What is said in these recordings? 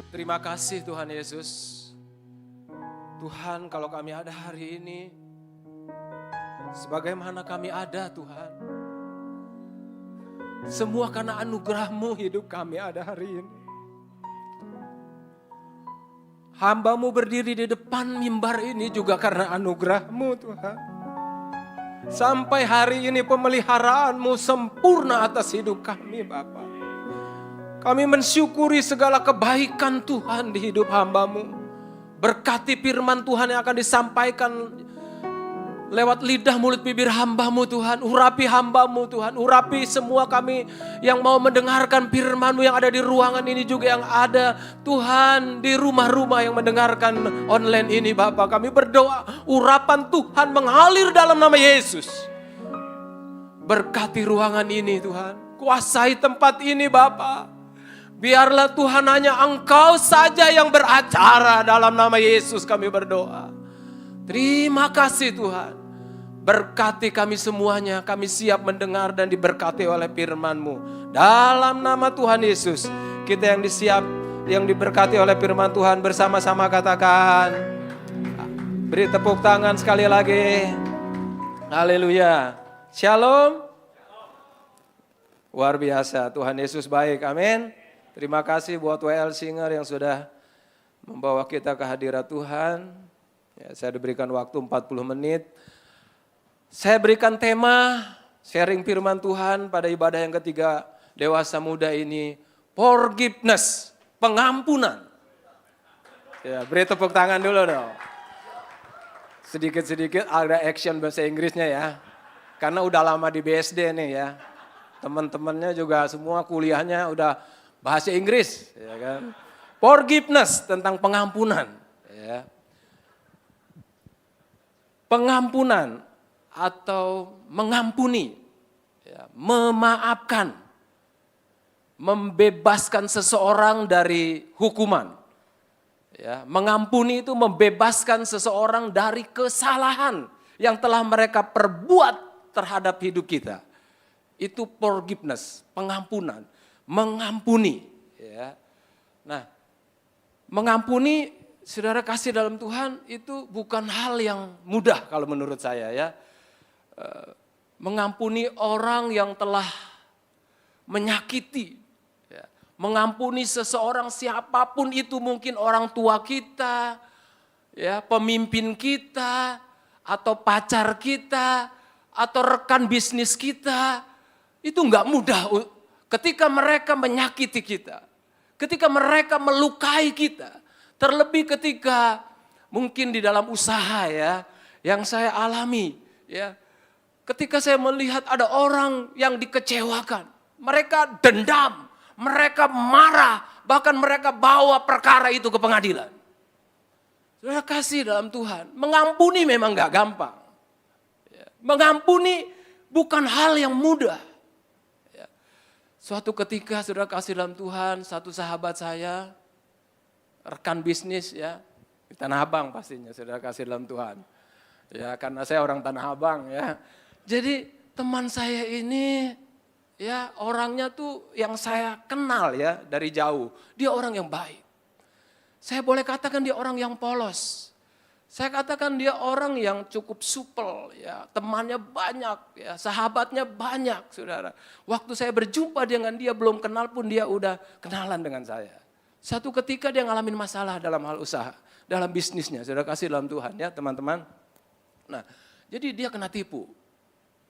Terima kasih Tuhan Yesus. Tuhan, kalau kami ada hari ini, sebagaimana kami ada Tuhan, semua karena anugerah-Mu hidup kami ada hari ini. Hamba-Mu berdiri di depan mimbar ini juga karena anugerah-Mu Tuhan. Sampai hari ini pemeliharaan-Mu sempurna atas hidup kami Bapa. Kami mensyukuri segala kebaikan Tuhan di hidup hamba-Mu. Berkati firman Tuhan yang akan disampaikan lewat lidah mulut bibir hamba-Mu Tuhan. Urapi hamba-Mu Tuhan. Urapi semua kami yang mau mendengarkan firman-Mu yang ada di ruangan ini juga yang ada Tuhan di rumah-rumah yang mendengarkan online ini Bapak. Kami berdoa urapan Tuhan mengalir dalam nama Yesus. Berkati ruangan ini Tuhan. Kuasai tempat ini Bapak. Biarlah Tuhan hanya Engkau saja yang beracara dalam nama Yesus kami berdoa. Terima kasih Tuhan. Berkati kami semuanya, kami siap mendengar dan diberkati oleh firman-Mu. Dalam nama Tuhan Yesus, kita yang diberkati oleh firman Tuhan bersama-sama katakan. Beri tepuk tangan sekali lagi. Haleluya. Shalom. Luar biasa, Tuhan Yesus baik, amin. Terima kasih buat WL Singer yang sudah membawa kita ke hadirat Tuhan. Ya, saya diberikan waktu 40 menit. Saya berikan tema sharing firman Tuhan pada ibadah yang ketiga dewasa muda ini. Forgiveness, pengampunan. Ya, beri tepuk tangan dulu dong. Sedikit-sedikit ada action bahasa Inggrisnya ya. Karena udah lama di BSD nih ya. Teman-temannya juga semua kuliahnya udah bahasa Inggris, ya kan? Forgiveness tentang pengampunan, ya. Pengampunan atau mengampuni, ya, memaafkan, membebaskan seseorang dari hukuman. Ya, mengampuni itu membebaskan seseorang dari kesalahan yang telah mereka perbuat terhadap hidup kita. Itu forgiveness, pengampunan. Mengampuni, ya. Nah, mengampuni saudara kasih dalam Tuhan itu bukan hal yang mudah kalau menurut saya ya. Mengampuni orang yang telah menyakiti, ya. Mengampuni seseorang siapapun itu, mungkin orang tua kita, ya, pemimpin kita, atau pacar kita, atau rekan bisnis kita, itu nggak mudah. Ketika mereka menyakiti kita, ketika mereka melukai kita, terlebih ketika mungkin di dalam usaha ya, yang saya alami ya, ketika saya melihat ada orang yang dikecewakan, mereka dendam, mereka marah, bahkan mereka bawa perkara itu ke pengadilan. Saudara kasih dalam Tuhan, mengampuni memang gak gampang. Mengampuni bukan hal yang mudah. Suatu ketika saudara kasih dalam Tuhan, satu sahabat saya, rekan bisnis ya, di Tanah Abang pastinya saudara kasih dalam Tuhan. Ya karena saya orang Tanah Abang ya. Jadi teman saya ini ya orangnya tuh yang saya kenal ya dari jauh. Dia orang yang baik. Saya boleh katakan dia orang yang polos. Saya katakan dia orang yang cukup supel, ya, temannya banyak, ya, sahabatnya banyak, saudara. Waktu saya berjumpa dengan dia, belum kenal pun dia udah kenalan dengan saya. Satu ketika dia ngalamin masalah dalam hal usaha, dalam bisnisnya, saudara kasih dalam Tuhan ya teman-teman. Nah, jadi dia kena tipu,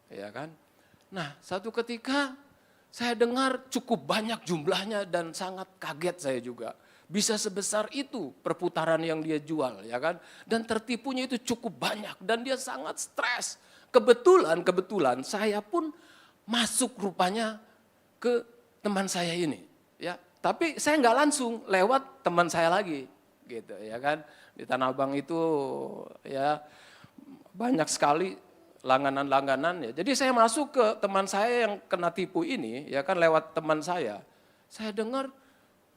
ya kan. Nah, satu ketika saya dengar cukup banyak jumlahnya dan sangat kaget saya juga. Bisa sebesar itu perputaran yang dia jual, ya kan? Dan tertipunya itu cukup banyak dan dia sangat stres. Kebetulan saya pun masuk rupanya ke teman saya ini, ya. Tapi saya nggak langsung, lewat teman saya lagi, gitu, ya kan? Di Tanah Abang itu, ya banyak sekali langganan-langganan, ya. Jadi saya masuk ke teman saya yang kena tipu ini, ya kan, lewat teman saya. Saya dengar,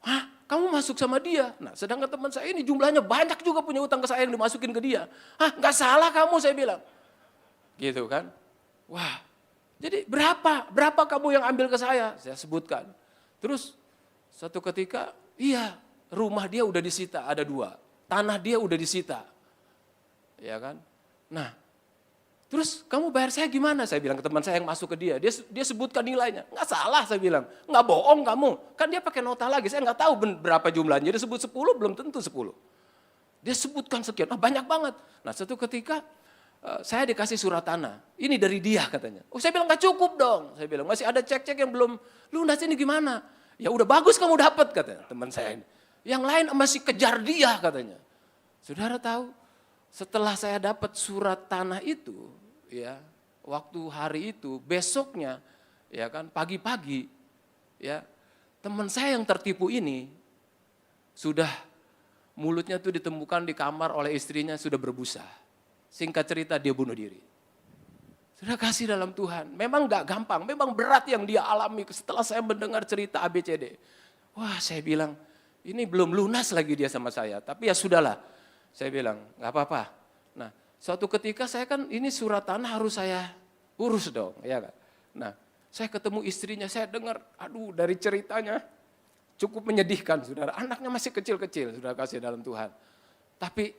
hah? Kamu masuk sama dia. Nah, sedangkan teman saya ini jumlahnya banyak juga punya utang ke saya yang dimasukin ke dia. Hah, nggak salah kamu, saya bilang. Gitu kan. Wah, jadi berapa kamu yang ambil ke saya? Saya sebutkan. Terus, satu ketika, iya, rumah dia udah disita, ada 2. Tanah dia udah disita. Ya kan? Nah, terus kamu bayar saya gimana? Saya bilang ke teman saya yang masuk ke dia. Dia sebutkan nilainya. Nggak salah saya bilang. Nggak bohong kamu. Kan dia pakai nota lagi. Saya nggak tahu berapa jumlahnya. Dia sebut 10, belum tentu 10. Dia sebutkan sekian. Nah, banyak banget. Nah, suatu ketika saya dikasih surat tanah. Ini dari dia katanya. Oh, saya bilang nggak cukup dong. Saya bilang masih ada cek-cek yang belum lunas, ini gimana? Ya udah bagus kamu dapat katanya teman saya ini. Yang lain masih kejar dia katanya. Saudara tahu, setelah saya dapat surat tanah itu, ya, waktu hari itu, besoknya, ya kan, pagi-pagi, ya, teman saya yang tertipu ini sudah mulutnya tuh ditemukan di kamar oleh istrinya sudah berbusa. Singkat cerita dia bunuh diri. Sudah kasih dalam Tuhan. Memang gak gampang, memang berat yang dia alami setelah saya mendengar cerita ABCD. Wah, saya bilang, ini belum lunas lagi dia sama saya. Tapi ya sudahlah, saya bilang, gak apa-apa. Nah, suatu ketika saya kan ini surat tanah harus saya urus dong. Ya kan? Nah, saya ketemu istrinya, saya dengar, aduh dari ceritanya cukup menyedihkan saudara. Anaknya masih kecil-kecil, sudah kasih dalam Tuhan. Tapi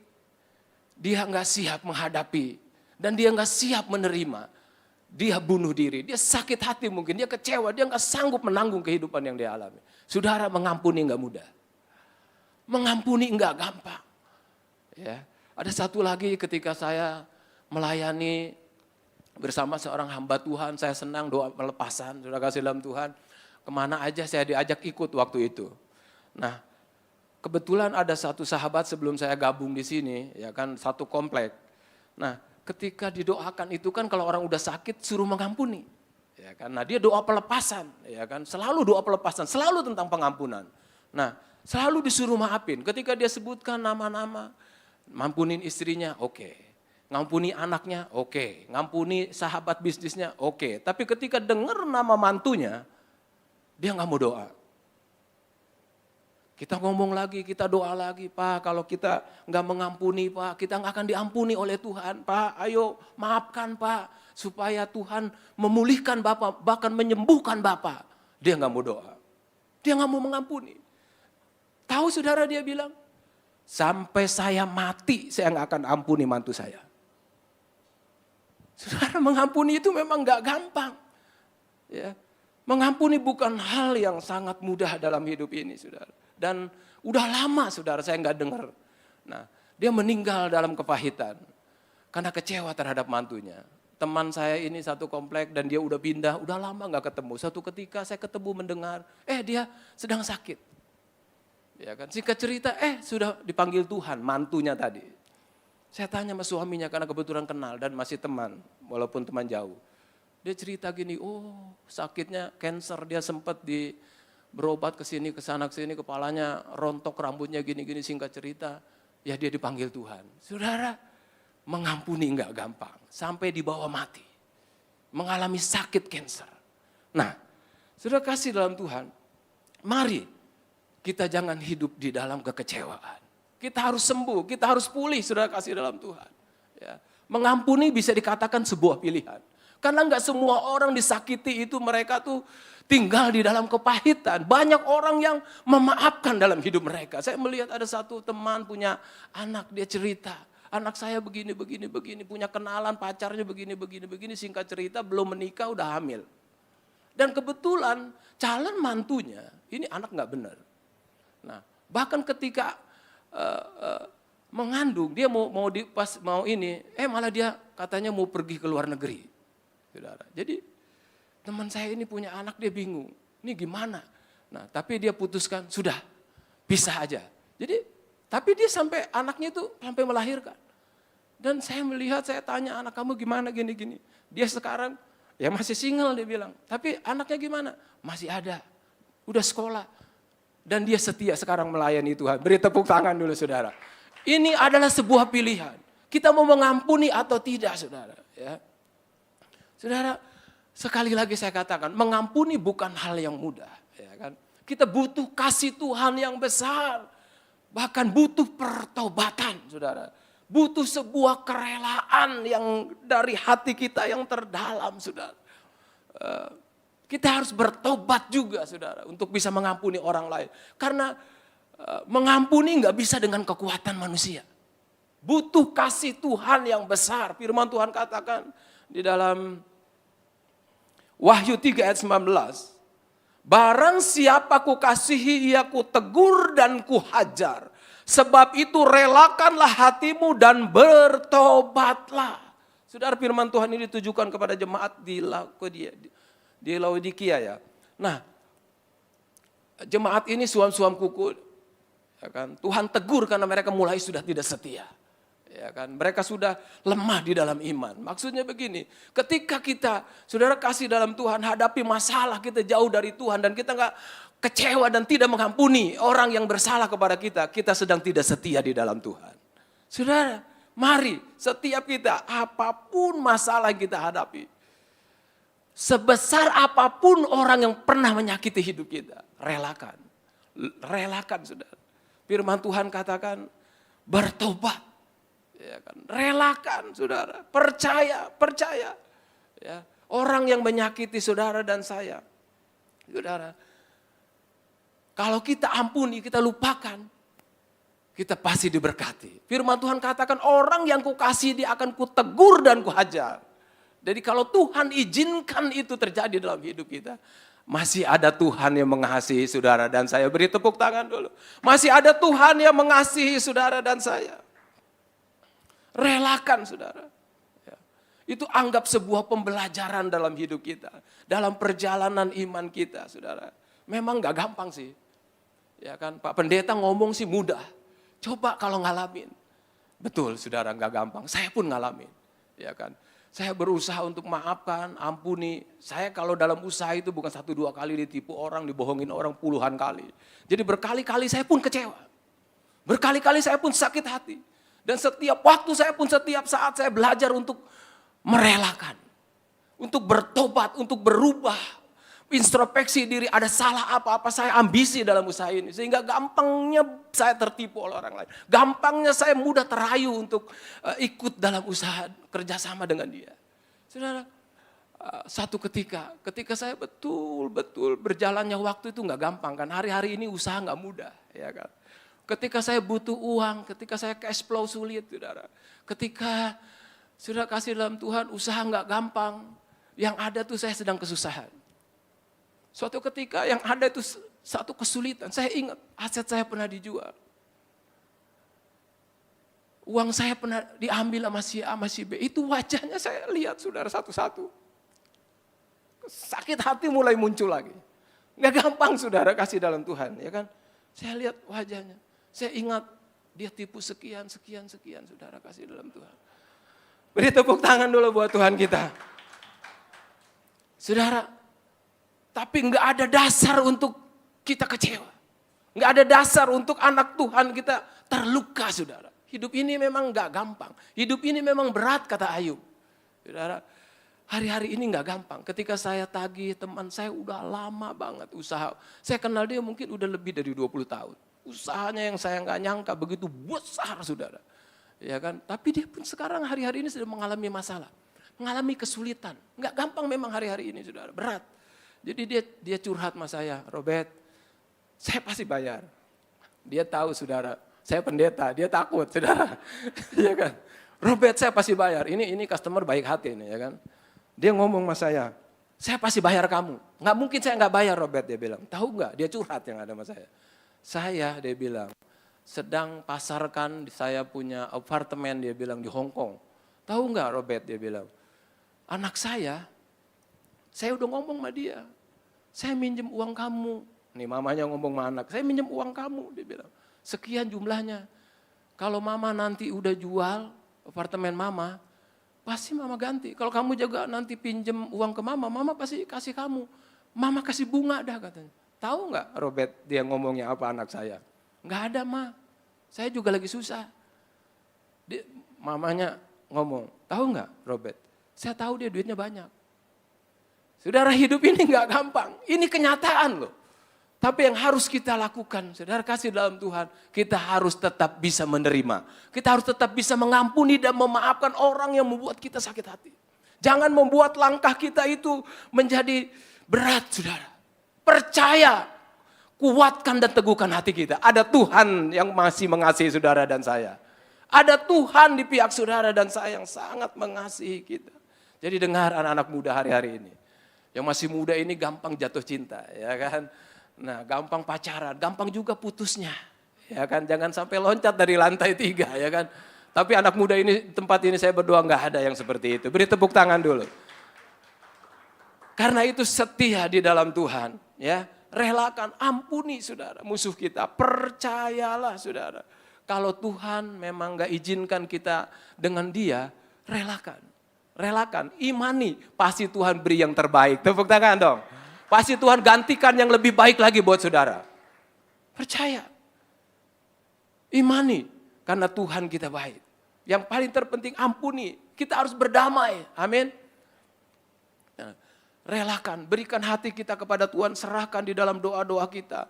dia gak siap menghadapi. Dan dia gak siap menerima. Dia bunuh diri, dia sakit hati mungkin, dia kecewa, dia gak sanggup menanggung kehidupan yang dia alami. Saudara, mengampuni gak mudah. Mengampuni gak gampang. Ya, ada satu lagi ketika saya melayani bersama seorang hamba Tuhan, saya senang doa pelepasan, sudah kasih dalam Tuhan. Kemana aja saya diajak ikut waktu itu. Nah, kebetulan ada satu sahabat sebelum saya gabung di sini, ya kan, satu komplek. Nah, ketika didoakan itu kan kalau orang udah sakit suruh mengampuni. Ya kan? Nah, dia doa pelepasan, ya kan? Selalu doa pelepasan, selalu tentang pengampunan. Nah, selalu disuruh maafin. Ketika dia sebutkan nama-nama, ngampunin istrinya, oke. Ngampuni anaknya, oke. Ngampuni sahabat bisnisnya, oke. Tapi ketika dengar nama mantunya, dia nggak mau doa. Kita ngomong lagi, kita doa lagi, Pak, kalau kita nggak mengampuni, Pak, kita nggak akan diampuni oleh Tuhan, Pak. Ayo maafkan, Pak, supaya Tuhan memulihkan Bapak, bahkan menyembuhkan Bapak. Dia nggak mau doa, dia nggak mau mengampuni. Tahu saudara dia bilang, sampai saya mati, saya nggak akan ampuni mantu saya. Saudara, mengampuni itu memang nggak gampang. Ya, mengampuni bukan hal yang sangat mudah dalam hidup ini, saudara. Dan udah lama saudara saya nggak dengar. Nah, dia meninggal dalam kepahitan karena kecewa terhadap mantunya. Teman saya ini satu komplek dan dia udah pindah, udah lama nggak ketemu. Suatu ketika saya ketemu mendengar, dia sedang sakit. Ya kan, singkat cerita, sudah dipanggil Tuhan mantunya tadi. Saya tanya sama suaminya karena kebetulan kenal dan masih teman, walaupun teman jauh. Dia cerita gini, sakitnya cancer, dia sempat berobat ke sini, ke sana, ke sini, kepalanya rontok, rambutnya gini-gini, singkat cerita, ya dia dipanggil Tuhan. Saudara, mengampuni enggak gampang, sampai dibawa mati, mengalami sakit cancer. Nah, saudara kasih dalam Tuhan, mari kita jangan hidup di dalam kekecewaan. Kita harus sembuh, kita harus pulih, saudara kasih dalam Tuhan. Ya, mengampuni bisa dikatakan sebuah pilihan. Karena enggak semua orang disakiti itu mereka tuh tinggal di dalam kepahitan. Banyak orang yang memaafkan dalam hidup mereka. Saya melihat ada satu teman punya anak, dia cerita. Anak saya begini, punya kenalan pacarnya begini. Singkat cerita belum menikah udah hamil. Dan kebetulan calon mantunya, ini anak gak benar. Nah, bahkan ketika mengandung, dia malah dia katanya mau pergi ke luar negeri. Saudara. Jadi teman saya ini punya anak, dia bingung, ini gimana? Nah, tapi dia putuskan, sudah, pisah aja. Jadi, tapi dia sampai anaknya itu sampai melahirkan. Dan saya melihat, saya tanya anak kamu gimana gini-gini. Dia sekarang, ya masih single dia bilang. Tapi anaknya gimana? Masih ada, udah sekolah. Dan dia setia sekarang melayani Tuhan. Beri tepuk tangan dulu saudara. Ini adalah sebuah pilihan. Kita mau mengampuni atau tidak saudara. Ya. Saudara, sekali lagi saya katakan, mengampuni bukan hal yang mudah. Ya kan? Kita butuh kasih Tuhan yang besar. Bahkan butuh pertobatan, saudara. Butuh sebuah kerelaan yang dari hati kita yang terdalam, saudara. Kita harus bertobat juga, saudara, untuk bisa mengampuni orang lain. Karena Mengampuni nggak bisa dengan kekuatan manusia. Butuh kasih Tuhan yang besar. Firman Tuhan katakan di dalam Wahyu 3 ayat 19. Barang siapa ku kasihi ia ku tegur dan ku hajar. Sebab itu relakanlah hatimu dan bertobatlah. Saudara, firman Tuhan ini ditujukan kepada jemaat di Laodikia ya. Nah, jemaat ini suam-suam kuku, ya kan? Tuhan tegur karena mereka mulai sudah tidak setia. Ya kan, mereka sudah lemah di dalam iman. Maksudnya begini, ketika kita, saudara, kasih dalam Tuhan, hadapi masalah, kita jauh dari Tuhan dan kita nggak kecewa dan tidak mengampuni orang yang bersalah kepada kita sedang tidak setia di dalam Tuhan. Saudara, mari setiap kita, apapun masalah yang kita hadapi, sebesar apapun orang yang pernah menyakiti hidup kita, relakan. Relakan, saudara. Firman Tuhan katakan, bertobat. Ya kan? Relakan, saudara. Percaya. Ya. Orang yang menyakiti saudara dan saya. Saudara, kalau kita ampuni, kita lupakan, kita pasti diberkati. Firman Tuhan katakan, orang yang kukasihi dia akan kutegur dan kuhajar. Jadi kalau Tuhan izinkan itu terjadi dalam hidup kita, masih ada Tuhan yang mengasihi saudara dan saya. Beri tepuk tangan dulu. Masih ada Tuhan yang mengasihi saudara dan saya. Relakan, saudara. Ya. Itu anggap sebuah pembelajaran dalam hidup kita. Dalam perjalanan iman kita, saudara. Memang gak gampang sih. Ya kan, Pak Pendeta ngomong sih mudah. Coba kalau ngalamin. Betul, saudara, gak gampang. Saya pun ngalamin. Ya kan. Saya berusaha untuk maafkan, ampuni. Saya kalau dalam usaha itu bukan 1-2 kali ditipu orang, dibohongin orang puluhan kali. Jadi berkali-kali saya pun kecewa. Berkali-kali saya pun sakit hati. Dan setiap waktu setiap saat saya belajar untuk merelakan. Untuk bertobat, untuk berubah. Introspeksi diri, ada salah apa-apa saya ambisi dalam usaha ini. Sehingga gampangnya saya tertipu oleh orang lain. Gampangnya saya mudah terayu untuk ikut dalam usaha kerjasama dengan dia. Saudara, satu ketika saya betul-betul berjalannya waktu itu gak gampang kan. Hari-hari ini usaha gak mudah, ya kan. Ketika saya butuh uang, ketika saya cash flow sulit, saudara. Ketika sudah kasih dalam Tuhan, usaha nggak gampang. Yang ada tuh saya sedang kesusahan. Suatu ketika yang ada itu satu kesulitan. Saya ingat aset saya pernah dijual. Uang saya pernah diambil sama si A, sama si B. Itu wajahnya saya lihat, saudara, satu-satu. Sakit hati mulai muncul lagi. Nggak gampang, saudara, kasih dalam Tuhan, ya kan. Saya lihat wajahnya. Saya ingat dia tipu sekian, saudara, kasih dalam Tuhan. Beri tepuk tangan dulu buat Tuhan kita. Saudara, tapi enggak ada dasar untuk kita kecewa. Enggak ada dasar untuk anak Tuhan kita terluka, saudara. Hidup ini memang enggak gampang. Hidup ini memang berat, kata Ayub. Saudara, hari-hari ini enggak gampang. Ketika saya tagih teman saya udah lama banget usaha. Saya kenal dia mungkin udah lebih dari 20 tahun. Usahanya yang saya nggak nyangka begitu besar, saudara. Ya kan? Tapi dia pun sekarang hari-hari ini sedang mengalami masalah. Mengalami kesulitan. Nggak gampang memang hari-hari ini, saudara. Berat. Jadi dia curhat sama saya, Robert, saya pasti bayar. Dia tahu, saudara, saya pendeta, dia takut, saudara. Ya kan? Robert, saya pasti bayar. Ini customer baik hati ini, ya kan? Dia ngomong sama saya pasti bayar kamu. Nggak mungkin saya nggak bayar, Robert, dia bilang. Tahu nggak? Dia curhat yang ada sama saya. Dia bilang, sedang pasarkan saya punya apartemen, dia bilang, di Hong Kong. Tahu nggak, Robert, dia bilang, anak saya udah ngomong sama dia, saya minjem uang kamu. Nih mamanya ngomong sama anak, saya minjem uang kamu, dia bilang, sekian jumlahnya. Kalau mama nanti udah jual apartemen mama, pasti mama ganti. Kalau kamu juga nanti pinjem uang ke mama, mama pasti kasih kamu. Mama kasih bunga dah, katanya. Tahu nggak, Robert, dia ngomongnya apa anak saya? Nggak ada, Ma. Saya juga lagi susah. Mamanya ngomong, tahu nggak, Robert? Saya tahu dia duitnya banyak. Saudara, hidup ini nggak gampang. Ini kenyataan loh. Tapi yang harus kita lakukan, saudara kasih dalam Tuhan, kita harus tetap bisa menerima. Kita harus tetap bisa mengampuni dan memaafkan orang yang membuat kita sakit hati. Jangan membuat langkah kita itu menjadi berat, saudara. Percaya, kuatkan dan teguhkan hati kita. Ada Tuhan yang masih mengasihi saudara dan saya. Ada Tuhan di pihak saudara dan saya yang sangat mengasihi kita. Jadi dengar anak-anak muda hari-hari ini. Yang masih muda ini gampang jatuh cinta, ya kan. Nah, gampang pacaran, gampang juga putusnya. Ya kan, jangan sampai loncat dari lantai 3, ya kan. Tapi anak muda ini, tempat ini saya berdoa nggak ada yang seperti itu. Beri tepuk tangan dulu. Karena itu setia di dalam Tuhan, ya. Relakan, ampuni saudara, musuh kita. Percayalah saudara. Kalau Tuhan memang gak izinkan kita dengan dia, relakan. Relakan, imani. Pasti Tuhan beri yang terbaik. Tepuk tangan dong. Pasti Tuhan gantikan yang lebih baik lagi buat saudara. Percaya. Imani. Karena Tuhan kita baik. Yang paling terpenting ampuni. Kita harus berdamai. Amin. Relakan, berikan hati kita kepada Tuhan, serahkan di dalam doa-doa kita.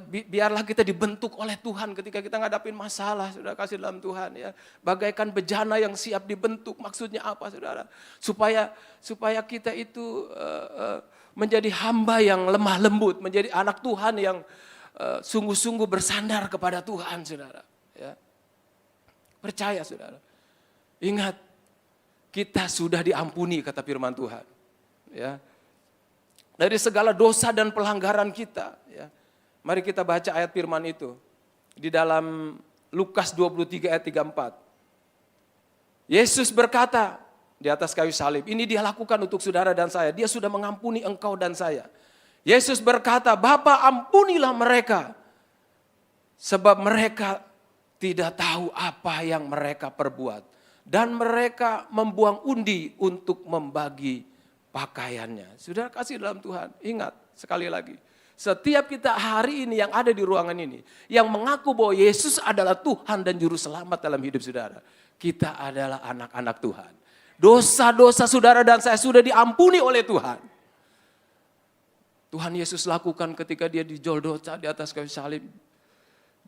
Biarlah kita dibentuk oleh Tuhan ketika kita ngadapin masalah, saudara, kasih dalam Tuhan ya. Bagaikan bejana yang siap dibentuk, maksudnya apa saudara? Supaya kita itu menjadi hamba yang lemah lembut, menjadi anak Tuhan yang sungguh-sungguh bersandar kepada Tuhan saudara. Ya. Percaya saudara, ingat. Kita sudah diampuni kata firman Tuhan. Ya. Dari segala dosa dan pelanggaran kita. Ya. Mari kita baca ayat firman itu. Di dalam Lukas 23 ayat 34. Yesus berkata di atas kayu salib. Ini dia lakukan untuk saudara dan saya. Dia sudah mengampuni engkau dan saya. Yesus berkata, Bapa ampunilah mereka. Sebab mereka tidak tahu apa yang mereka perbuat. Dan mereka membuang undi untuk membagi pakaiannya. Saudara kasih dalam Tuhan, ingat sekali lagi. Setiap kita hari ini yang ada di ruangan ini, yang mengaku bahwa Yesus adalah Tuhan dan Juru Selamat dalam hidup saudara. Kita adalah anak-anak Tuhan. Dosa-dosa saudara dan saya sudah diampuni oleh Tuhan. Tuhan Yesus lakukan ketika dia dijoldoca di atas kayu salib.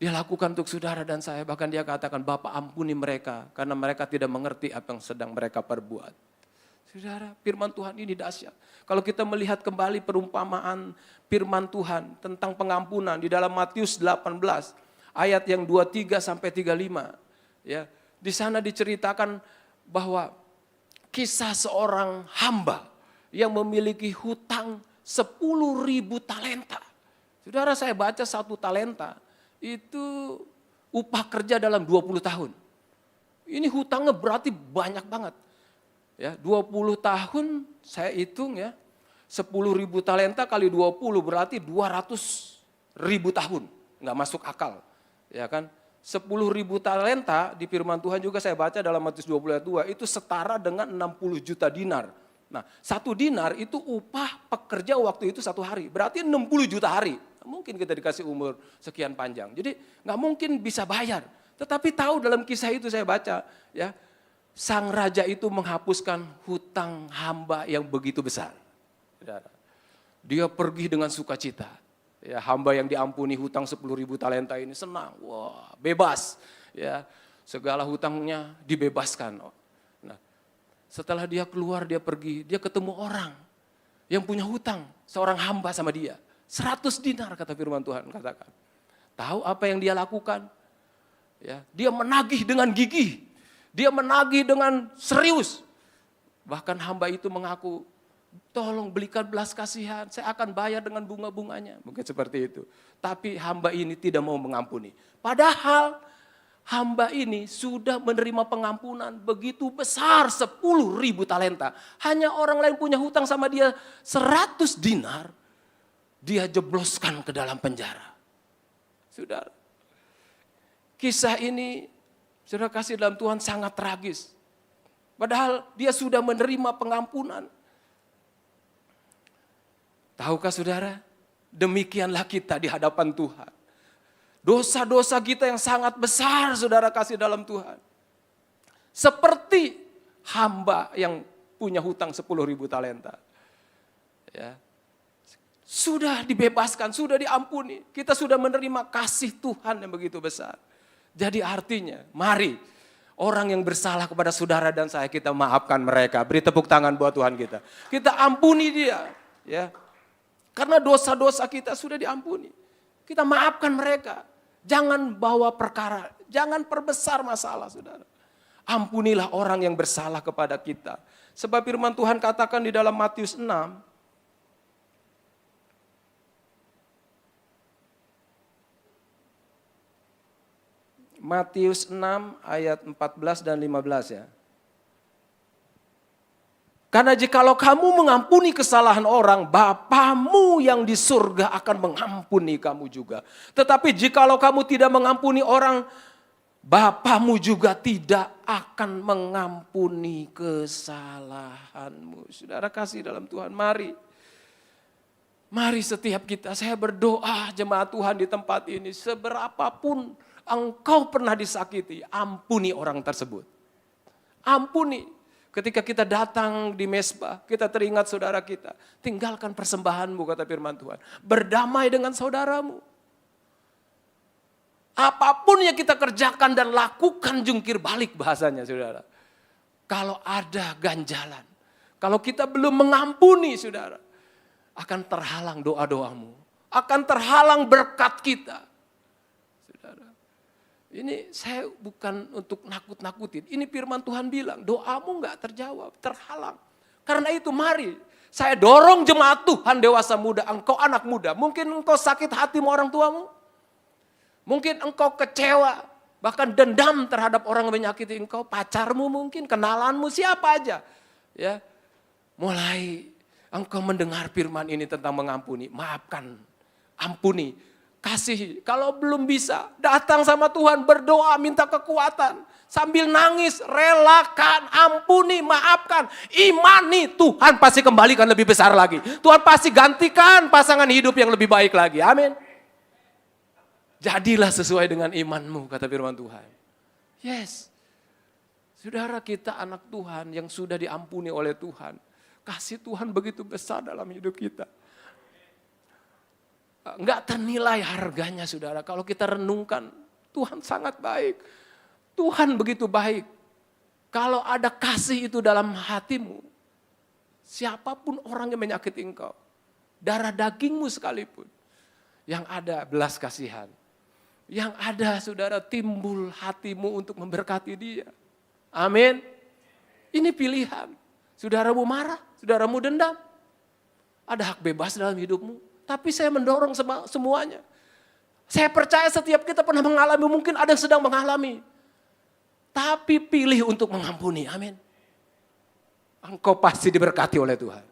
Dia lakukan untuk saudara dan saya. Bahkan dia katakan, Bapa ampuni mereka. Karena mereka tidak mengerti apa yang sedang mereka perbuat. Saudara, firman Tuhan ini dahsyat. Kalau kita melihat kembali perumpamaan firman Tuhan tentang pengampunan. Di dalam Matius 18. Ayat yang 23 sampai 35. Ya, di sana diceritakan bahwa kisah seorang hamba yang memiliki hutang 10.000 talenta. Saudara, saya baca 1 talenta. Itu upah kerja dalam 20 tahun. Ini hutangnya berarti banyak banget. Ya, 20 tahun saya hitung ya. 10.000 talenta kali 20 berarti 200.000 tahun. Enggak masuk akal. Ya kan? 10.000 talenta di firman Tuhan juga saya baca dalam Matius 20 ayat 2 itu setara dengan 60 juta dinar. Nah, 1 dinar itu upah pekerja waktu itu 1 hari. Berarti 60 juta hari. Mungkin kita dikasih umur sekian panjang. Jadi nggak mungkin bisa bayar. Tetapi tahu dalam kisah itu saya baca. Ya, sang raja itu menghapuskan hutang hamba yang begitu besar. Dia pergi dengan sukacita. Ya, hamba yang diampuni hutang 10.000 talenta ini senang. Wah, bebas. Ya, segala hutangnya dibebaskan. Nah, setelah dia keluar, dia pergi, dia ketemu orang yang punya hutang, seorang hamba sama dia. 100 dinar kata firman Tuhan katakan. Tahu apa yang dia lakukan? Ya, dia menagih dengan gigih. Dia menagih dengan serius. Bahkan hamba itu mengaku, tolong belikan belas kasihan, saya akan bayar dengan bunga-bunganya. Mungkin seperti itu. Tapi hamba ini tidak mau mengampuni. Padahal hamba ini sudah menerima pengampunan begitu besar 10.000 talenta. Hanya orang lain punya hutang sama dia 100 dinar. Dia jebloskan ke dalam penjara. Saudara, kisah ini, saudara kasih dalam Tuhan sangat tragis. Padahal dia sudah menerima pengampunan. Tahukah saudara, demikianlah kita di hadapan Tuhan. Dosa-dosa kita yang sangat besar saudara kasih dalam Tuhan. Seperti hamba yang punya hutang 10.000 talenta. Ya. Sudah dibebaskan, sudah diampuni. Kita sudah menerima kasih Tuhan yang begitu besar. Jadi artinya, mari orang yang bersalah kepada saudara dan saya, kita maafkan mereka. Beri tepuk tangan buat Tuhan kita. Kita ampuni dia. Ya. Karena dosa-dosa kita sudah diampuni. Kita maafkan mereka. Jangan bawa perkara, jangan perbesar masalah, saudara. Ampunilah orang yang bersalah kepada kita. Sebab firman Tuhan katakan di dalam Matius 6, Matius 6 ayat 14 dan 15 ya. Karena jikalau kamu mengampuni kesalahan orang, Bapamu yang di surga akan mengampuni kamu juga. Tetapi jikalau kamu tidak mengampuni orang, Bapamu juga tidak akan mengampuni kesalahanmu. Saudara kasih dalam Tuhan, mari setiap kita, saya berdoa jemaat Tuhan di tempat ini, seberapapun engkau pernah disakiti, ampuni orang tersebut. Ampuni. Ketika kita datang di mesbah, kita teringat saudara kita. Tinggalkan persembahanmu, kata firman Tuhan. Berdamai dengan saudaramu. Apapun yang kita kerjakan dan lakukan jungkir balik bahasanya saudara. Kalau ada ganjalan, kalau kita belum mengampuni saudara, akan terhalang doa-doamu. Akan terhalang berkat kita. Ini saya bukan untuk nakut-nakutin. Ini firman Tuhan bilang, doamu gak terjawab, terhalang. Karena itu mari, saya dorong jemaat Tuhan dewasa muda, engkau anak muda. Mungkin engkau sakit hati sama orang tuamu. Mungkin engkau kecewa, bahkan dendam terhadap orang yang menyakiti engkau. Pacarmu mungkin, kenalanmu, siapa aja. Ya, mulai engkau mendengar firman ini tentang mengampuni, maafkan, ampuni. Kasihi, kalau belum bisa, datang sama Tuhan, berdoa, minta kekuatan. Sambil nangis, relakan, ampuni, maafkan. Imani, Tuhan pasti kembalikan lebih besar lagi. Tuhan pasti gantikan pasangan hidup yang lebih baik lagi. Amin. Jadilah sesuai dengan imanmu, kata firman Tuhan. Yes. Saudara kita anak Tuhan yang sudah diampuni oleh Tuhan. Kasih Tuhan begitu besar dalam hidup kita. Enggak ternilai harganya saudara. Kalau kita renungkan, Tuhan sangat baik. Tuhan begitu baik. Kalau ada kasih itu dalam hatimu, siapapun orang yang menyakiti engkau, darah dagingmu sekalipun, yang ada belas kasihan. Yang ada saudara timbul hatimu untuk memberkati dia. Amin. Ini pilihan. Saudaramu marah, saudaramu dendam. Ada hak bebas dalam hidupmu. Tapi saya mendorong semuanya. Saya percaya setiap kita pernah mengalami, mungkin ada yang sedang mengalami. Tapi pilih untuk mengampuni, amin. Engkau pasti diberkati oleh Tuhan.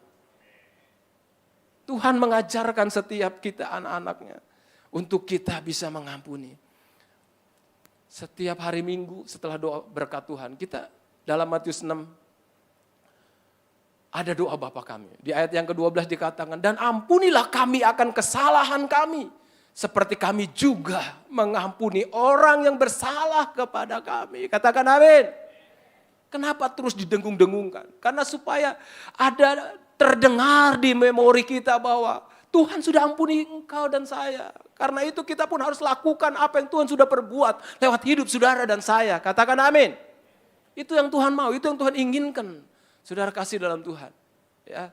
Tuhan mengajarkan setiap kita anak-anaknya untuk kita bisa mengampuni. Setiap hari Minggu setelah doa berkat Tuhan, kita dalam Matius 6, ada doa Bapa kami. Di ayat yang ke-12 dikatakan, dan ampunilah kami akan kesalahan kami. Seperti kami juga mengampuni orang yang bersalah kepada kami. Katakan amin. Kenapa terus didengung-dengungkan? Karena supaya ada terdengar di memori kita bahwa Tuhan sudah ampuni engkau dan saya. Karena itu kita pun harus lakukan apa yang Tuhan sudah perbuat lewat hidup saudara dan saya. Katakan amin. Itu yang Tuhan mau, itu yang Tuhan inginkan. Saudara kasih dalam Tuhan. Ya.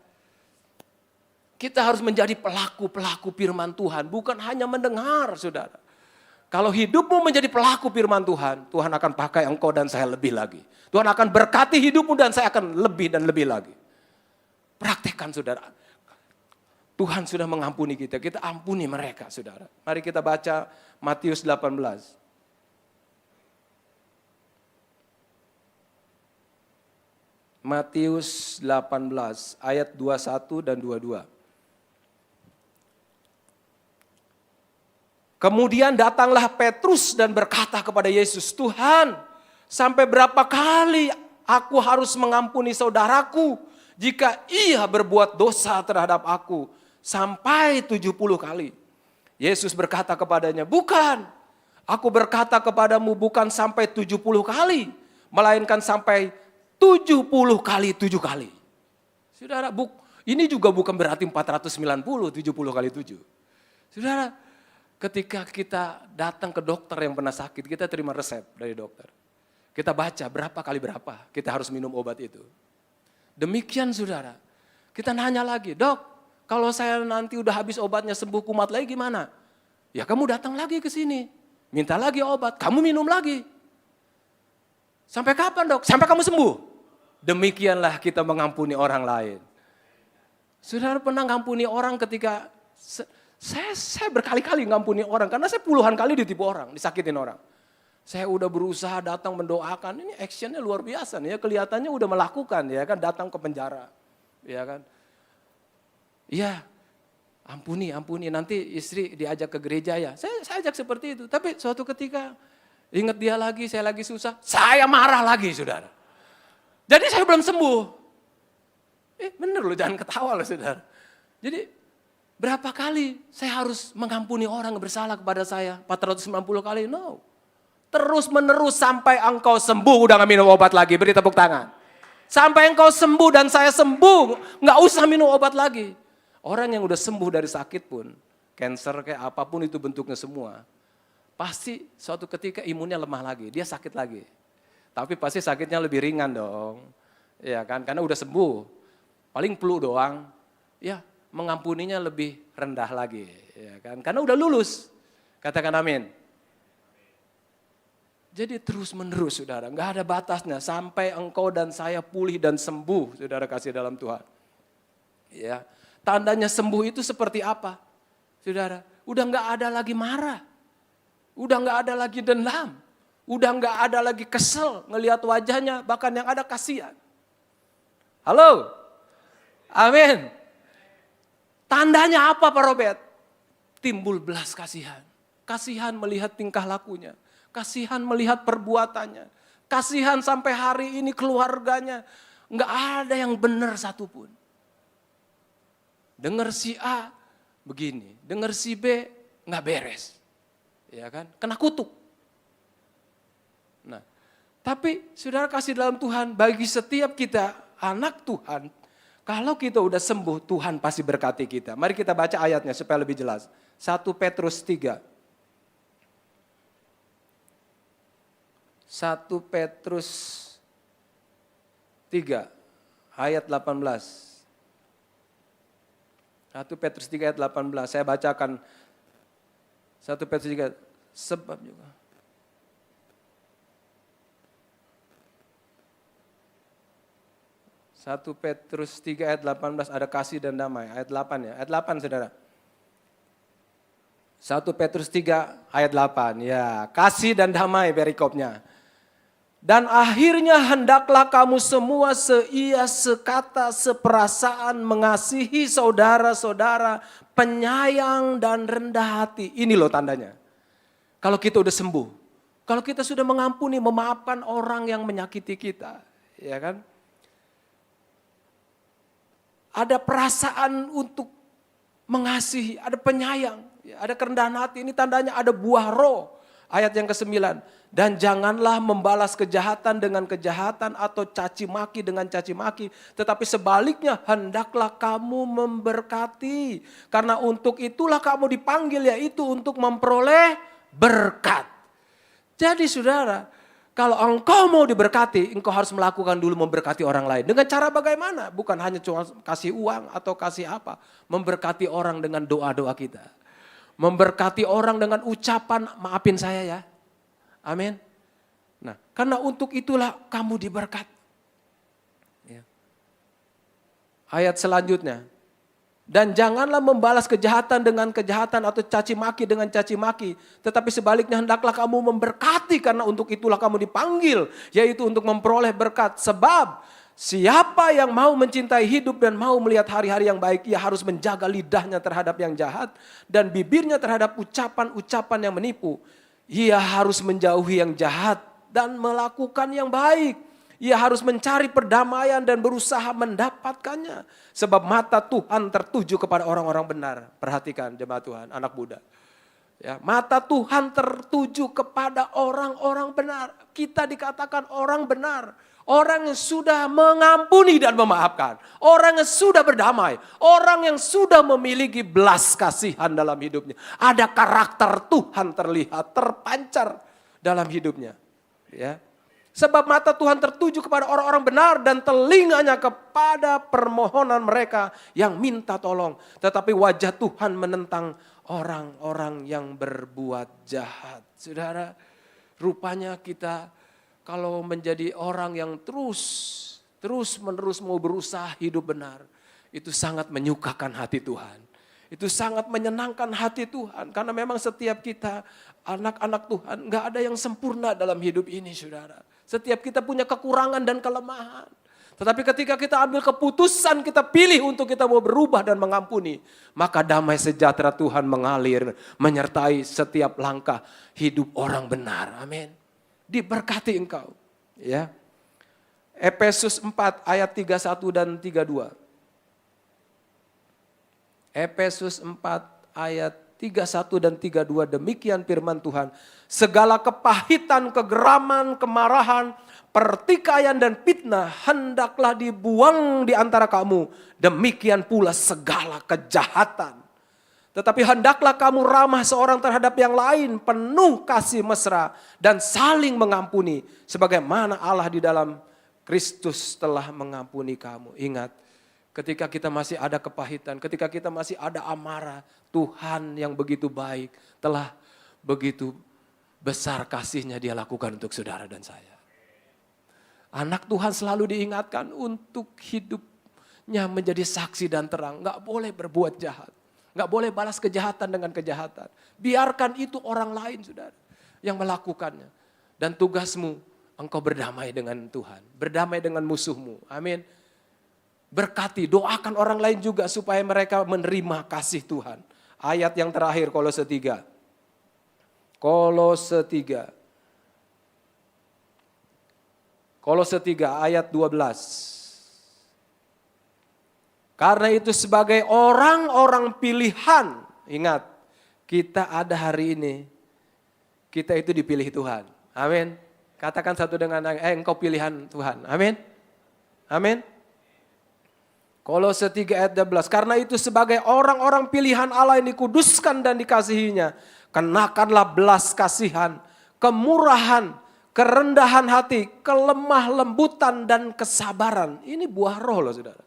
Kita harus menjadi pelaku-pelaku firman Tuhan. Bukan hanya mendengar saudara. Kalau hidupmu menjadi pelaku firman Tuhan, Tuhan akan pakai engkau dan saya lebih lagi. Tuhan akan berkati hidupmu dan saya akan lebih dan lebih lagi. Praktekkan saudara. Tuhan sudah mengampuni kita, kita ampuni mereka saudara. Mari kita baca Matius 18. Matius 18 ayat 21 dan 22. Kemudian datanglah Petrus dan berkata kepada Yesus, Tuhan, sampai berapa kali aku harus mengampuni saudaraku jika ia berbuat dosa terhadap aku? Sampai 70 kali. Yesus berkata kepadanya, bukan, aku berkata kepadamu bukan sampai 70 kali, melainkan sampai 70 kali 7 kali. Saudara, ini juga bukan berarti 490, 70 kali 7. Saudara, ketika kita datang ke dokter yang pernah sakit, kita terima resep dari dokter. Kita baca berapa kali berapa kita harus minum obat itu. Demikian saudara, kita nanya lagi, dok, Kalau saya nanti udah habis obatnya sembuh kumat lagi gimana? Ya kamu datang lagi ke sini. Minta lagi obat, kamu minum lagi. Sampai kapan dok? Sampai kamu sembuh. Demikianlah kita mengampuni orang lain. Saudara pernah ngampuni orang ketika, saya berkali-kali ngampuni orang. Karena saya puluhan kali ditipu orang, disakitin orang. Saya udah berusaha datang mendoakan, ini actionnya luar biasa nih ya, kelihatannya udah melakukan ya kan, datang ke penjara. Ya kan. Iya, ampuni, nanti istri diajak ke gereja ya. Saya ajak seperti itu, tapi suatu ketika ingat dia lagi, saya lagi susah, saya marah lagi saudara. Jadi saya belum sembuh. Bener loh, jangan ketawa loh saudara. Jadi berapa kali saya harus mengampuni orang yang bersalah kepada saya? 490 kali? No. Terus menerus sampai engkau sembuh, udah gak minum obat lagi, beri tepuk tangan. Sampai engkau sembuh dan saya sembuh, gak usah minum obat lagi. Orang yang udah sembuh dari sakit pun, cancer kayak apapun itu bentuknya semua, pasti suatu ketika imunnya lemah lagi, dia sakit lagi. Tapi pasti sakitnya lebih ringan dong, ya kan? Karena udah sembuh, paling flu doang, ya mengampuninya lebih rendah lagi, ya kan? Karena udah lulus, katakan amin. Jadi terus menerus saudara, gak ada batasnya sampai engkau dan saya pulih dan sembuh, saudara kasih dalam Tuhan. Ya, tandanya sembuh itu seperti apa? Saudara, udah gak ada lagi marah, udah gak ada lagi dendam, udah gak ada lagi kesel ngelihat wajahnya, bahkan yang ada kasihan. Halo, amin. Tandanya apa Pak Robert? Timbul belas kasihan, kasihan melihat tingkah lakunya. Kasihan melihat perbuatannya. Kasihan sampai hari ini keluarganya. Enggak ada yang benar satupun. Dengar si A begini. Dengar si B enggak beres. Ya kan? Kena kutuk. Nah, tapi saudara kasih dalam Tuhan, bagi setiap kita anak Tuhan, kalau kita udah sembuh, Tuhan pasti berkati kita. Mari kita baca ayatnya supaya lebih jelas. 1 Petrus 3. 1 Petrus 3 ayat 18. 1 Petrus 3 ayat 18. Saya bacakan 1 Petrus 3 sebab juga. Satu Petrus 3 ayat 18 ada kasih dan damai. Ayat 8 ya. Ayat 8 saudara. 1 Petrus 3 ayat 8. Ya, kasih dan damai perikopnya. Dan akhirnya hendaklah kamu semua seia, sekata, seperasaan, mengasihi saudara-saudara, penyayang dan rendah hati. Ini loh tandanya. Kalau kita udah sembuh, kalau kita sudah mengampuni, memaafkan orang yang menyakiti kita, ya kan? Ada perasaan untuk mengasihi, ada penyayang, ada kerendahan hati. Ini tandanya ada buah roh. Ayat yang ke-9. Dan janganlah membalas kejahatan dengan kejahatan atau caci maki dengan caci maki. Tetapi sebaliknya hendaklah kamu memberkati. Karena untuk itulah kamu dipanggil, yaitu untuk memperoleh berkat. Jadi saudara, kalau engkau mau diberkati, engkau harus melakukan dulu memberkati orang lain. Dengan cara bagaimana? Bukan hanya cuma kasih uang atau kasih apa. Memberkati orang dengan doa-doa kita. Memberkati orang dengan ucapan, maafin saya ya. Amin. Nah, karena untuk itulah kamu diberkati. Ya. Ayat selanjutnya. Dan janganlah membalas kejahatan dengan kejahatan atau caci maki dengan caci maki. Tetapi sebaliknya hendaklah kamu memberkati, karena untuk itulah kamu dipanggil. Yaitu untuk memperoleh berkat. Sebab siapa yang mau mencintai hidup dan mau melihat hari-hari yang baik, ia harus menjaga lidahnya terhadap yang jahat dan bibirnya terhadap ucapan-ucapan yang menipu. Ia harus menjauhi yang jahat dan melakukan yang baik. Ia harus mencari perdamaian dan berusaha mendapatkannya. Sebab mata Tuhan tertuju kepada orang-orang benar. Perhatikan jemaat Tuhan, anak muda. Ya, mata Tuhan tertuju kepada orang-orang benar. Kita dikatakan orang benar. Orang yang sudah mengampuni dan memaafkan. Orang yang sudah berdamai. Orang yang sudah memiliki belas kasihan dalam hidupnya. Ada karakter Tuhan terlihat, terpancar dalam hidupnya. Ya. Sebab mata Tuhan tertuju kepada orang-orang benar dan telinganya kepada permohonan mereka yang minta tolong. Tetapi wajah Tuhan menentang orang-orang yang berbuat jahat. Saudara, rupanya kita kalau menjadi orang yang terus menerus mau berusaha hidup benar, itu sangat menyukakan hati Tuhan. Itu sangat menyenangkan hati Tuhan. Karena memang setiap kita anak-anak Tuhan gak ada yang sempurna dalam hidup ini, saudara. Setiap kita punya kekurangan dan kelemahan. Tetapi ketika kita ambil keputusan, kita pilih untuk kita mau berubah dan mengampuni, maka damai sejahtera Tuhan mengalir, menyertai setiap langkah hidup orang benar. Amin. Diberkati engkau. Ya. Efesus 4 ayat 31 dan 32. Efesus 4 ayat 31 dan 32, demikian firman Tuhan. Segala kepahitan, kegeraman, kemarahan, pertikaian dan fitnah hendaklah dibuang di antara kamu. Demikian pula segala kejahatan. Tetapi hendaklah kamu ramah seorang terhadap yang lain, penuh kasih mesra dan saling mengampuni. Sebagaimana Allah di dalam Kristus telah mengampuni kamu. Ingat, ketika kita masih ada kepahitan, ketika kita masih ada amarah, Tuhan yang begitu baik telah begitu besar kasihnya Dia lakukan untuk saudara dan saya. Anak Tuhan selalu diingatkan untuk hidupnya menjadi saksi dan terang. Gak boleh berbuat jahat. Gak boleh balas kejahatan dengan kejahatan. Biarkan itu orang lain, saudara, yang melakukannya. Dan tugasmu, engkau berdamai dengan Tuhan. Berdamai dengan musuhmu. Amin. Berkati, doakan orang lain juga supaya mereka menerima kasih Tuhan. Ayat yang terakhir, Kolose 3. Kolose 3. Kolose 3 ayat 12. Karena itu sebagai orang-orang pilihan, ingat, kita ada hari ini, kita itu dipilih Tuhan. Amin. Katakan satu dengan engkau pilihan Tuhan. Amin. Amin. Kolose 3 ayat 12. Karena itu sebagai orang-orang pilihan Allah yang dikuduskan dan dikasihinya, kenakanlah belas kasihan, kemurahan, kerendahan hati, kelemah lembutan dan kesabaran. Ini buah roh loh, saudara.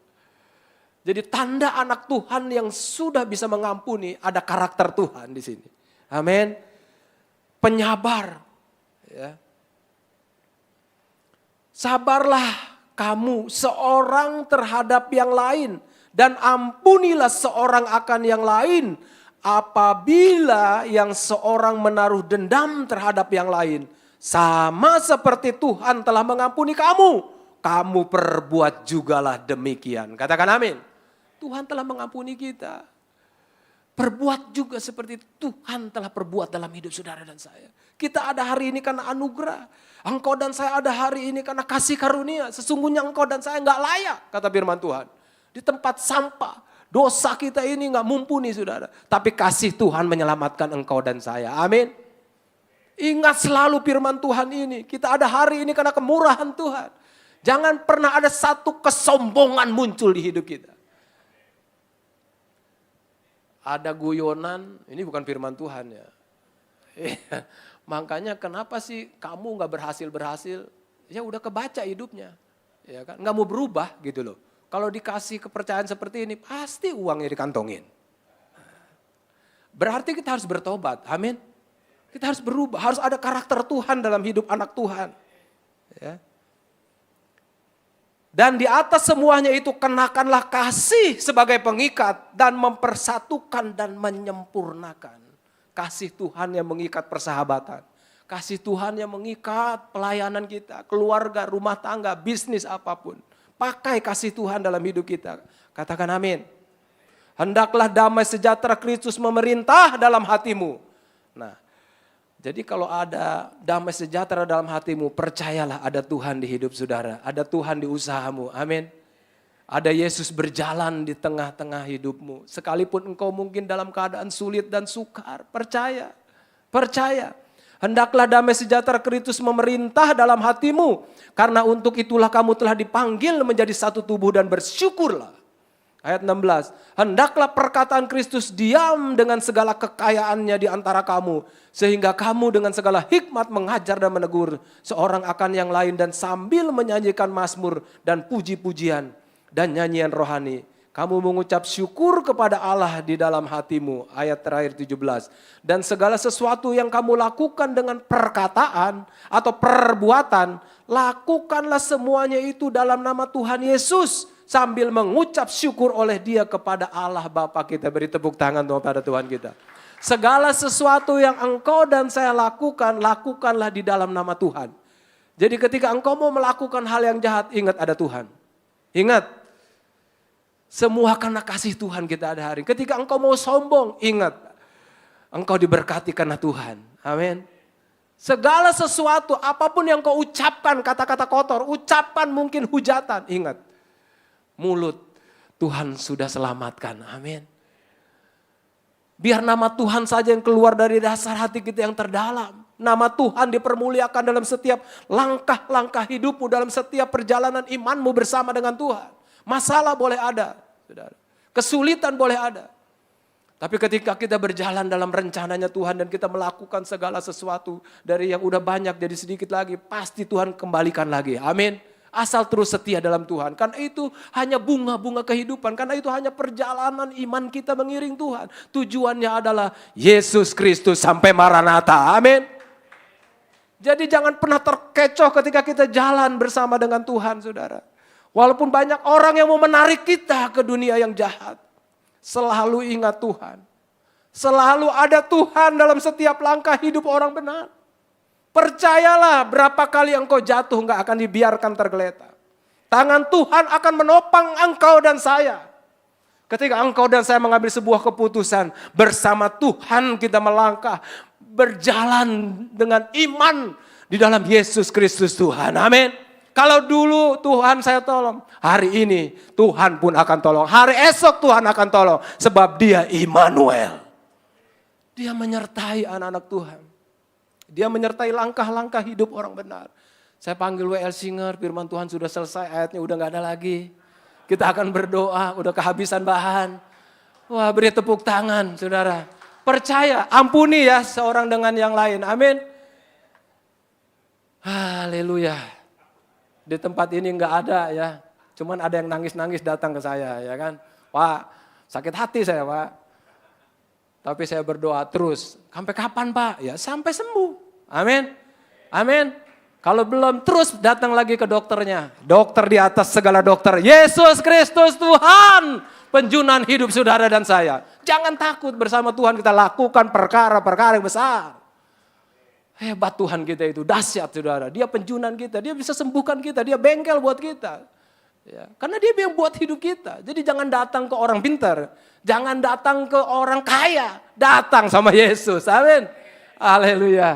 Jadi tanda anak Tuhan yang sudah bisa mengampuni, ada karakter Tuhan di sini. Amin. Penyabar. Ya. Sabarlah kamu seorang terhadap yang lain dan ampunilah seorang akan yang lain apabila yang seorang menaruh dendam terhadap yang lain. Sama seperti Tuhan telah mengampuni kamu, kamu perbuat jugalah demikian. Katakan amin. Tuhan telah mengampuni kita. Perbuat juga seperti Tuhan telah perbuat dalam hidup saudara dan saya. Kita ada hari ini karena anugerah. Engkau dan saya ada hari ini karena kasih karunia. Sesungguhnya engkau dan saya gak layak, kata firman Tuhan. Di tempat sampah, dosa kita ini gak mumpuni, saudara. Tapi kasih Tuhan menyelamatkan engkau dan saya. Amin. Ingat selalu firman Tuhan ini. Kita ada hari ini karena kemurahan Tuhan. Jangan pernah ada satu kesombongan muncul di hidup kita. Ada guyonan, ini bukan firman Tuhan ya. Makanya kenapa sih kamu gak berhasil? Ya udah kebaca hidupnya. Ya kan? Gak mau berubah gitu loh. Kalau dikasih kepercayaan seperti ini, pasti uangnya dikantongin. Berarti kita harus bertobat, amin. Kita harus berubah, harus ada karakter Tuhan dalam hidup anak Tuhan. Ya. Dan di atas semuanya itu kenakanlah kasih sebagai pengikat dan mempersatukan dan menyempurnakan. Kasih Tuhan yang mengikat persahabatan. Kasih Tuhan yang mengikat pelayanan kita, keluarga, rumah tangga, bisnis apapun. Pakai kasih Tuhan dalam hidup kita. Katakan amin. Hendaklah damai sejahtera Kristus memerintah dalam hatimu. Nah, jadi kalau ada damai sejahtera dalam hatimu, percayalah ada Tuhan di hidup saudara. Ada Tuhan di usahamu. Amin. Ada Yesus berjalan di tengah-tengah hidupmu. Sekalipun engkau mungkin dalam keadaan sulit dan sukar. Percaya. Percaya. Hendaklah damai sejahtera Kristus memerintah dalam hatimu. Karena untuk itulah kamu telah dipanggil menjadi satu tubuh dan bersyukurlah. Ayat 16, hendaklah perkataan Kristus diam dengan segala kekayaannya di antara kamu, sehingga kamu dengan segala hikmat mengajar dan menegur seorang akan yang lain dan sambil menyanyikan mazmur dan puji-pujian dan nyanyian rohani. Kamu mengucap syukur kepada Allah di dalam hatimu. Ayat terakhir 17. Dan segala sesuatu yang kamu lakukan dengan perkataan atau perbuatan, lakukanlah semuanya itu dalam nama Tuhan Yesus, sambil mengucap syukur oleh Dia kepada Allah Bapa kita. Beri tepuk tangan kepada Tuhan kita. Segala sesuatu yang engkau dan saya lakukan, lakukanlah di dalam nama Tuhan. Jadi ketika engkau mau melakukan hal yang jahat, ingat ada Tuhan. Ingat, semua karena kasih Tuhan kita ada hari. Ketika engkau mau sombong, ingat, engkau diberkati karena Tuhan. Amin. Segala sesuatu, apapun yang kau ucapkan, kata-kata kotor, ucapan mungkin hujatan, ingat. Mulut Tuhan sudah selamatkan. Amin. Biar nama Tuhan saja yang keluar dari dasar hati kita yang terdalam. Nama Tuhan dipermuliakan dalam setiap langkah-langkah hidupmu, dalam setiap perjalanan imanmu bersama dengan Tuhan. Masalah boleh ada, saudara. Kesulitan boleh ada. Tapi ketika kita berjalan dalam rencananya Tuhan dan kita melakukan segala sesuatu dari yang udah banyak jadi sedikit lagi, pasti Tuhan kembalikan lagi. Amin. Asal terus setia dalam Tuhan. Karena itu hanya bunga-bunga kehidupan. Karena itu hanya perjalanan iman kita mengiring Tuhan. Tujuannya adalah Yesus Kristus sampai Maranatha. Amin. Jadi jangan pernah terkecoh ketika kita jalan bersama dengan Tuhan, saudara. Walaupun banyak orang yang mau menarik kita ke dunia yang jahat. Selalu ingat Tuhan. Selalu ada Tuhan dalam setiap langkah hidup orang benar. Percayalah, berapa kali engkau jatuh gak akan dibiarkan tergeletak. Tangan Tuhan akan menopang engkau dan saya. Ketika engkau dan saya mengambil sebuah keputusan, bersama Tuhan kita melangkah, berjalan dengan iman di dalam Yesus Kristus Tuhan. Amin. Kalau dulu Tuhan saya tolong, hari ini Tuhan pun akan tolong. Hari esok Tuhan akan tolong, sebab Dia Immanuel. Dia menyertai anak-anak Tuhan. Dia menyertai langkah-langkah hidup orang benar. Saya panggil W.L. Singer, firman Tuhan sudah selesai, ayatnya udah gak ada lagi. Kita akan berdoa, udah kehabisan bahan. Wah, beri tepuk tangan, saudara. Percaya, ampuni ya seorang dengan yang lain. Amin. Haleluya. Di tempat ini enggak ada ya. Cuman ada yang nangis-nangis datang ke saya ya kan. Pak, sakit hati saya Pak. Tapi saya berdoa terus. Sampai kapan Pak? Ya sampai sembuh. Amin. Amin. Kalau belum terus datang lagi ke dokternya. Dokter di atas segala dokter. Yesus Kristus Tuhan. Penjunan hidup saudara dan saya. Jangan takut, bersama Tuhan kita lakukan perkara-perkara yang besar. Hebat Tuhan kita itu, dahsyat saudara. Dia penjunan kita, Dia bisa sembuhkan kita, Dia bengkel buat kita. Ya, karena Dia yang buat hidup kita. Jadi jangan datang ke orang pintar, jangan datang ke orang kaya, datang sama Yesus. Amin. Haleluya.